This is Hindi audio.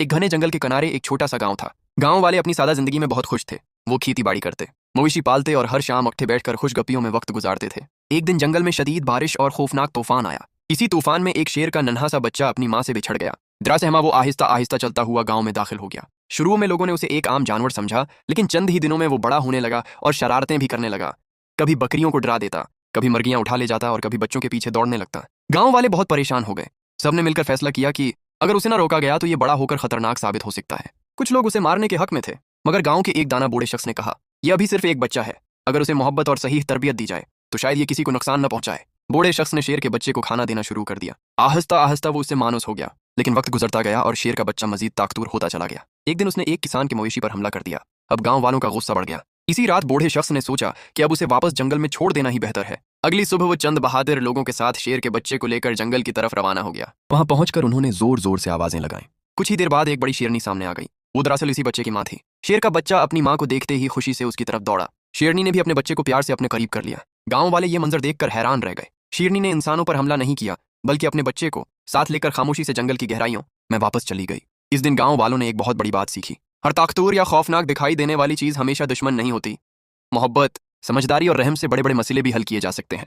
एक घने जंगल के किनारे एक छोटा सा गांव था। गांव वाले अपनी सादा जिंदगी में बहुत खुश थे। वो खेती बाड़ी करते, मवेशी पालते और हर शाम अकठे बैठकर खुशगपियों में वक्त गुजारते थे। एक दिन जंगल में शदीद बारिश और खौफनाक तूफान आया। इसी तूफान में एक शेर का नन्हा सा बच्चा अपनी माँ से बिछड़ गया। दरअसल वो आहिस्ता आहिस्ता चलता हुआ गांव में दाखिल हो गया। शुरू में लोगों ने उसे एक आम जानवर समझा, लेकिन चंद ही दिनों में वो बड़ा होने लगा और शरारतें भी करने लगा। कभी बकरियों को डरा देता, कभी मुर्गियां उठा ले जाता और कभी बच्चों के पीछे दौड़ने लगता। गांव वाले बहुत परेशान हो गए। सबने मिलकर फैसला किया कि अगर उसे ना रोका गया तो ये बड़ा होकर खतरनाक साबित हो सकता है। कुछ लोग उसे मारने के हक में थे, मगर गांव के एक दाना बूढ़े शख्स ने कहा, यह अभी सिर्फ एक बच्चा है। अगर उसे मोहब्बत और सही तरबियत दी जाए तो शायद ये किसी को नुकसान न पहुंचाए। बूढ़े शख्स ने शेर के बच्चे को खाना देना शुरू कर दिया। आहिस्ता आहिस्ता वो उससे मानुस हो गया, लेकिन वक्त गुजरता गया और शेर का बच्चा मजीद ताकतवर होता चला गया। एक दिन उसने एक किसान के मवेशी पर हमला कर दिया। अब गांव वालों का गुस्सा बढ़ गया। इसी रात बूढ़े शख्स ने सोचा कि अब उसे वापस जंगल में छोड़ देना ही बेहतर है। अगली सुबह वो चंद बहादुर लोगों के साथ शेर के बच्चे को लेकर जंगल की तरफ रवाना हो गया। वहां पहुंचकर उन्होंने जोर जोर से आवाजें लगाई। कुछ ही देर बाद एक बड़ी शेरनी सामने आ गई। वो दरअसल इसी बच्चे की माँ थी। शेर का बच्चा अपनी माँ को देखते ही खुशी से उसकी तरफ दौड़ा। शेरनी ने भी अपने बच्चे को प्यार से अपने करीब कर लिया। गांव वाले ये मंजर देखकर हैरान रह गए। शेरनी ने इंसानों पर हमला नहीं किया, बल्कि अपने बच्चे को साथ लेकर खामोशी से जंगल की गहराइयों में वापस चली गई। इस दिन गांव वालों ने एक बहुत बड़ी बात सीखी। हर ताकतवर या खौफनाक दिखाई देने वाली चीज हमेशा दुश्मन नहीं होती। मोहब्बत, समझदारी और रहम से बड़े बड़े मसले भी हल किए जा सकते हैं।